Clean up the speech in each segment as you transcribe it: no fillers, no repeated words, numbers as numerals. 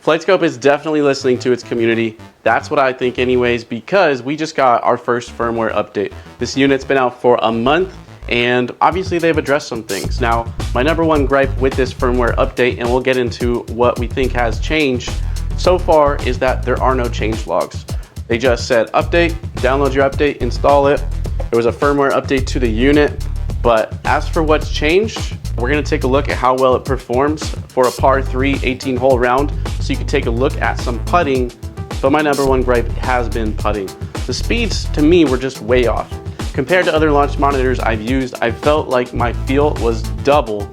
Flightscope is definitely listening to its community. That's what I think anyways, because we just got our first firmware update. This unit's been out for a month, and obviously they've addressed some things. Now, my number one gripe with this firmware update, and we'll get into what we think has changed so far, is that there are no change logs. They just said update, download your update, install it. There was a firmware update to the unit, but as for what's changed, we're gonna take a look at how well it performs for a par 3 18-hole round, so you can take a look at some putting, but my number one gripe has been putting. The speeds, to me, were just way off. Compared to other launch monitors I've used, I felt like my feel was double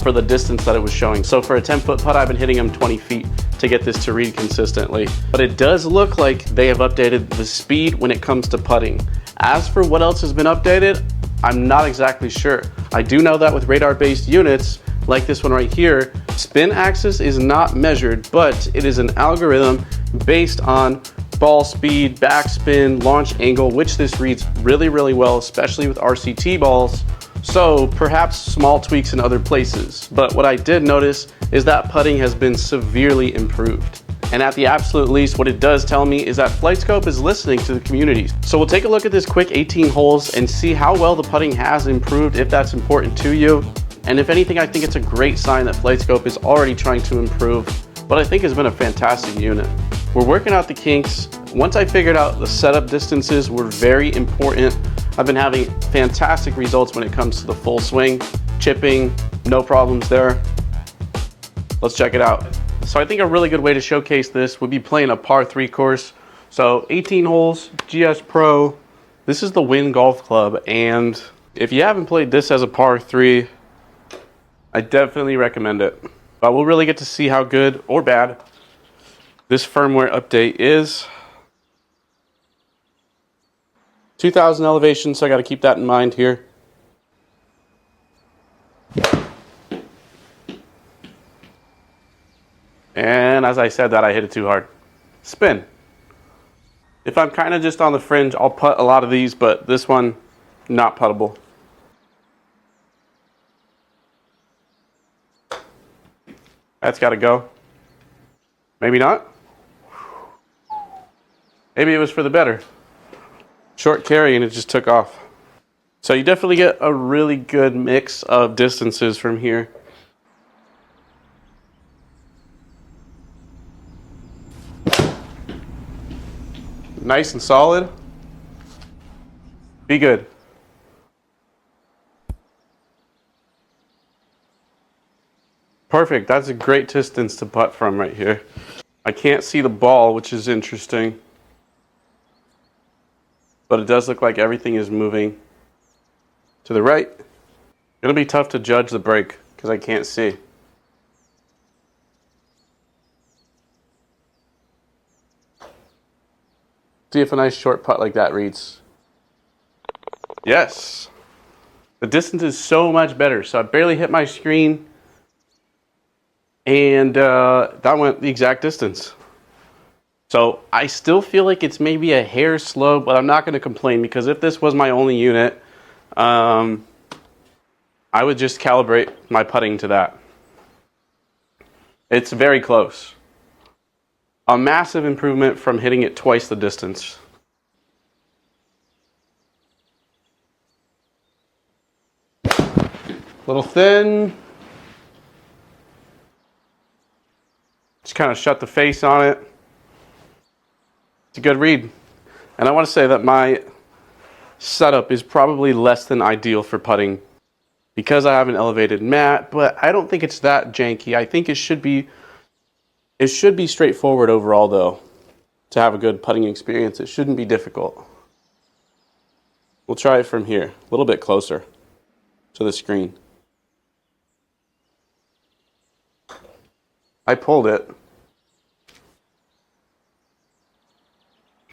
for the distance that it was showing. So for a 10-foot putt, I've been hitting them 20 feet to get this to read consistently. But it does look like they have updated the speed when it comes to putting. As for what else has been updated, I'm not exactly sure. I do know that with radar-based units, like this one right here, spin axis is not measured, but it is an algorithm based on ball speed, backspin, launch angle, which this reads really, really well, especially with RCT balls. So perhaps small tweaks in other places. But what I did notice is that putting has been severely improved. And at the absolute least, what it does tell me is that Flightscope is listening to the community. So we'll take a look at this quick 18 holes and see how well the putting has improved, if that's important to you. And if anything, I think it's a great sign that Flightscope is already trying to improve what I think has been a fantastic unit. We're working out the kinks. Once I figured out the setup distances were very important, I've been having fantastic results when it comes to the full swing, chipping, no problems there. Let's check it out. So I think a really good way to showcase this would be playing a par 3 course. So 18 holes, GSPRO. This is the Wynn golf club, and if you haven't played this as a par 3, I definitely recommend it. But we'll really get to see how good or bad this firmware update is. 2,000 elevation, so I got to keep that in mind here. And as I said that, I hit it too hard. Spin. If I'm kind of just on the fringe, I'll putt a lot of these, but this one, not puttable. That's got to go. Maybe not. Maybe it was for the better. Short carry and it just took off. So you definitely get a really good mix of distances from here. Nice and solid. Be good. Perfect. That's a great distance to putt from right here. I can't see the ball, which is interesting. But it does look like everything is moving to the right. It'll be tough to judge the break because I can't see. See if a nice short putt like that reads. Yes. The distance is so much better. So I barely hit my screen. And that went the exact distance. So I still feel like it's maybe a hair slow, but I'm not going to complain, because if this was my only unit, I would just calibrate my putting to that. It's very close. A massive improvement from hitting it twice the distance. Little thin. Just kind of shut the face on it. It's a good read. And I want to say that my setup is probably less than ideal for putting because I have an elevated mat, but I don't think it's that janky. I think it should be straightforward overall, though, to have a good putting experience. It shouldn't be difficult. We'll try it from here, a little bit closer to the screen. I pulled it,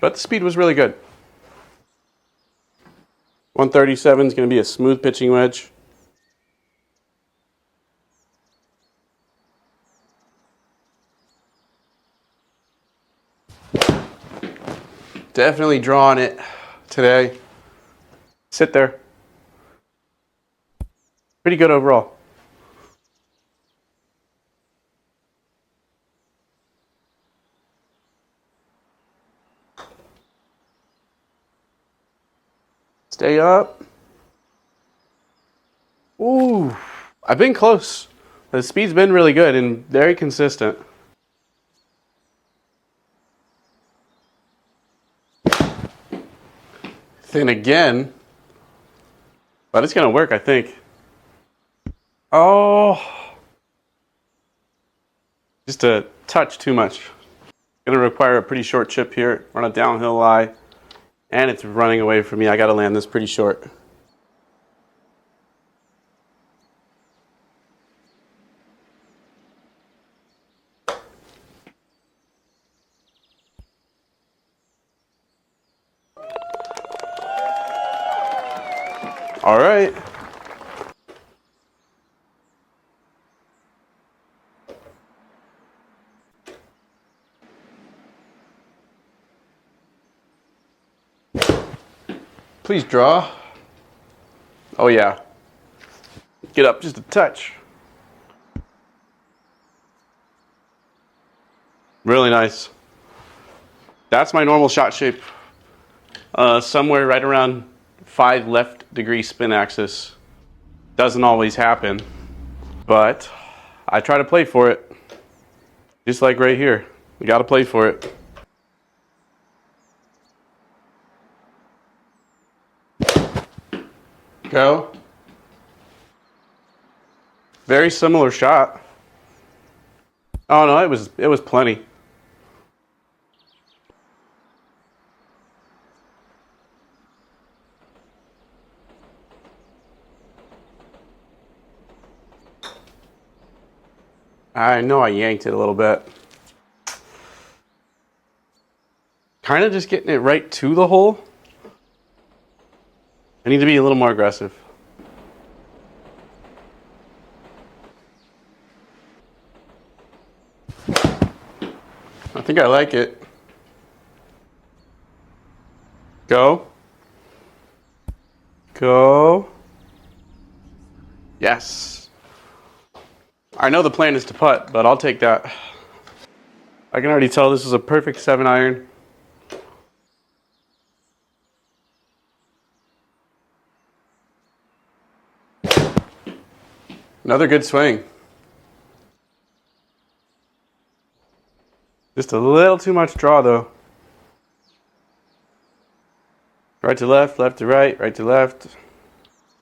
but the speed was really good. 137 is going to be a smooth pitching wedge. Definitely drawing it today. Sit there. Pretty good overall. Stay up. Ooh, I've been close. The speed's been really good and very consistent. Then again, but it's gonna work, I think. Oh, just a touch too much. Gonna require a pretty short chip here, run a downhill lie, and it's running away from me. I gotta land this pretty short. All right. Please draw. Oh yeah. Get up just a touch. Really nice. That's my normal shot shape. Somewhere right around 5 left degree spin axis. Doesn't always happen, but I try to play for it. Just like right here. You gotta play for it. Go. Very similar shot. Oh no, it was plenty. I know I yanked it a little bit. Kind of just getting it right to the hole. I need to be a little more aggressive. I think I like it. Go. Go. Yes. I know the plan is to putt, but I'll take that. I can already tell this is a perfect 7-iron. Another good swing. Just a little too much draw though. Right to left, left to right, right to left.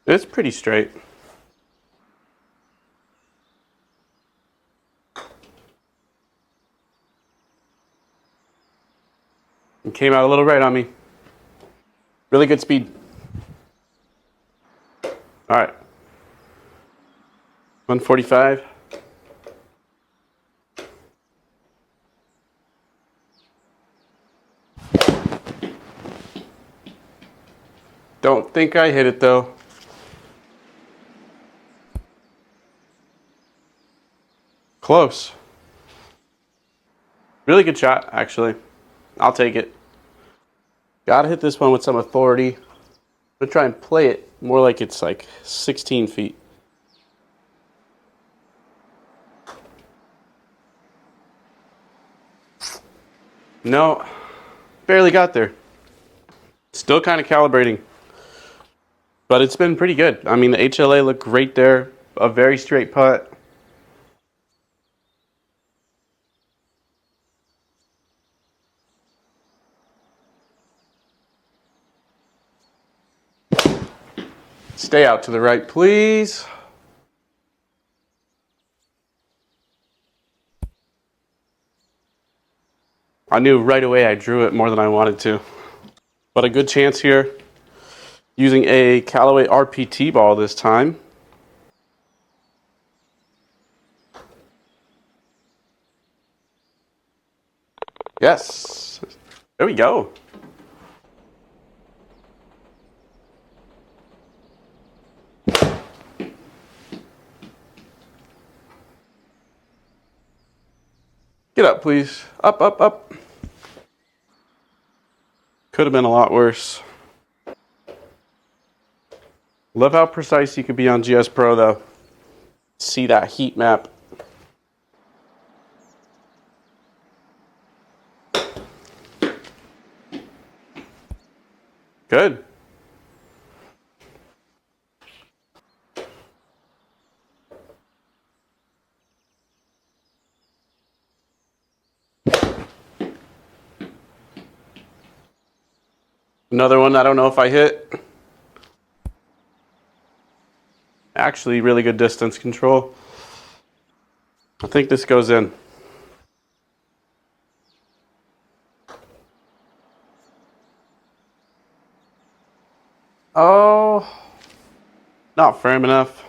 It's pretty straight. It came out a little right on me. Really good speed. All right. 145. Don't think I hit it though. Close. Really good shot, actually. I'll take it. Gotta hit this one with some authority. I'm gonna try and play it more like it's like 16 feet. No, barely got there. Still kind of calibrating. But it's been pretty good. I mean, the HLA looked great there. A very straight putt. Stay out to the right, please. I knew right away I drew it more than I wanted to. But a good chance here. Using a Callaway RPT ball this time. Yes. There we go. Get up, please. Up, up, up. Could have been a lot worse. Love how precise you could be on GSPRO though. See that heat map. Good. Another one I don't know if I hit. Actually, really good distance control. I think this goes in. Oh, not firm enough.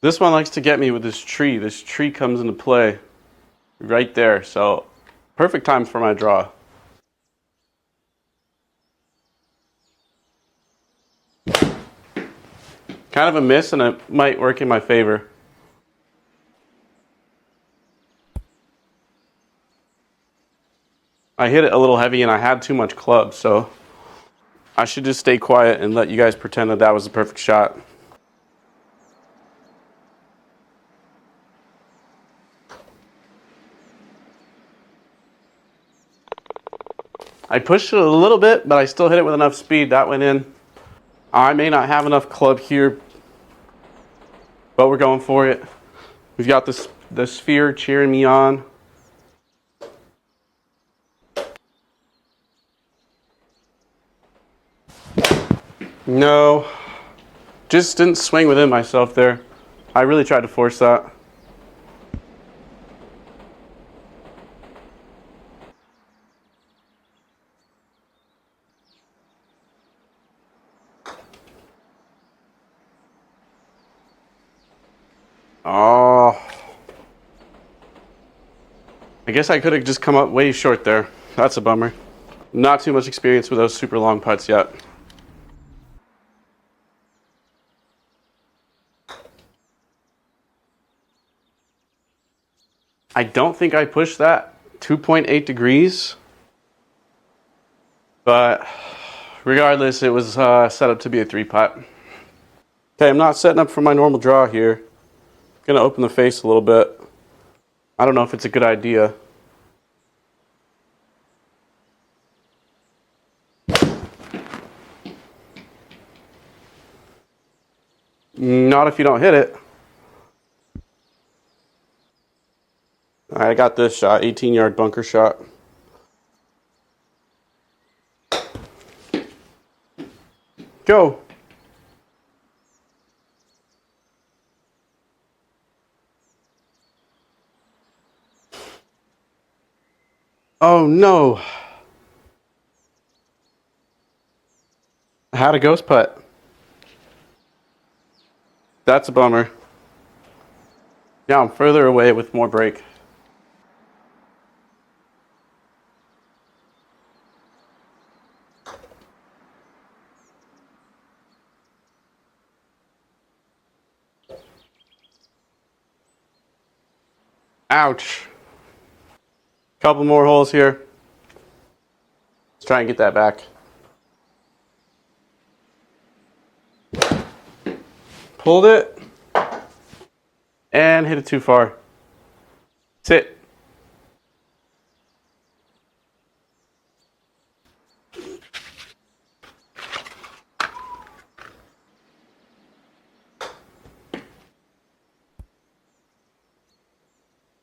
This one likes to get me with this tree. This tree comes into play right there. So perfect time for my draw. Kind of a miss, and it might work in my favor. I hit it a little heavy and I had too much club, so I should just stay quiet and let you guys pretend that that was the perfect shot. I pushed it a little bit, but I still hit it with enough speed. That went in. I may not have enough club here, but we're going for it. We've got the sphere cheering me on. No, just didn't swing within myself there. I really tried to force that. Oh, I guess I could have just come up way short there. That's a bummer. Not too much experience with those super long putts yet. I don't think I pushed that 2.8 degrees, but regardless, it was set up to be a 3-putt. Okay, I'm not setting up for my normal draw here. I'm gonna open the face a little bit. I don't know if it's a good idea. Not if you don't hit it. I got this shot, 18-yard bunker shot. Go. Oh no. I had a ghost putt. That's a bummer. Now I'm further away with more break. Ouch. Couple more holes here. Let's try and get that back. Pulled it and hit it too far. Sit.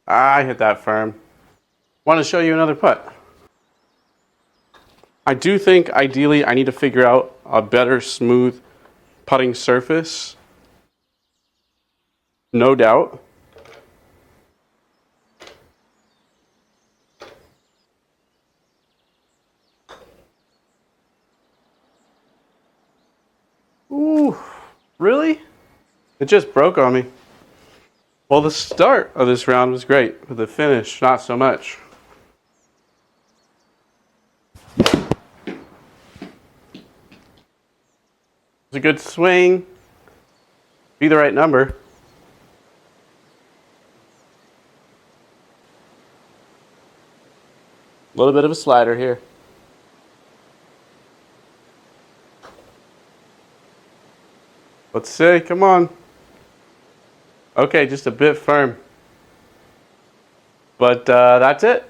I hit that firm. Want to show you another putt. I do think ideally I need to figure out a better smooth putting surface. No doubt. Ooh, really? It just broke on me. Well, the start of this round was great, but the finish, not so much. It's a good swing. Be the right number. A little bit of a slider here. Let's see, come on. Okay, just a bit firm. But that's it.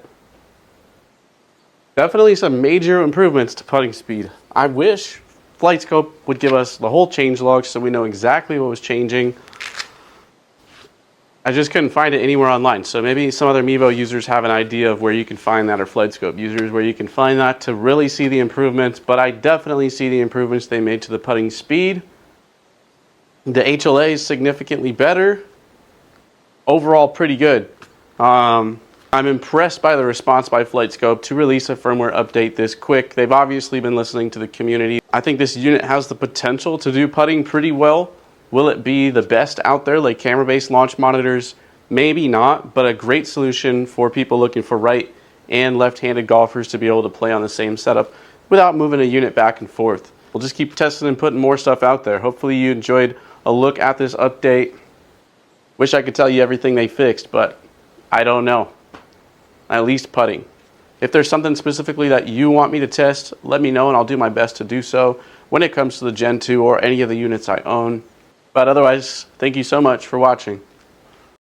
Definitely some major improvements to putting speed. I wish Flightscope would give us the whole change log so we know exactly what was changing. I just couldn't find it anywhere online. So maybe some other MEVO users have an idea of where you can find that, or Flightscope users where you can find that to really see the improvements. But I definitely see the improvements they made to the putting speed. The HLA is significantly better. Overall, pretty good. I'm impressed by the response by Flightscope to release a firmware update this quick. They've obviously been listening to the community. I think this unit has the potential to do putting pretty well. Will it be the best out there like camera-based launch monitors? Maybe not, but a great solution for people looking for right and left-handed golfers to be able to play on the same setup without moving a unit back and forth. We'll just keep testing and putting more stuff out there. Hopefully you enjoyed a look at this update. Wish I could tell you everything they fixed, but I don't know. At least putting. If there's something specifically that you want me to test, let me know and I'll do my best to do so when it comes to the Gen 2 or any of the units I own. But otherwise, thank you so much for watching.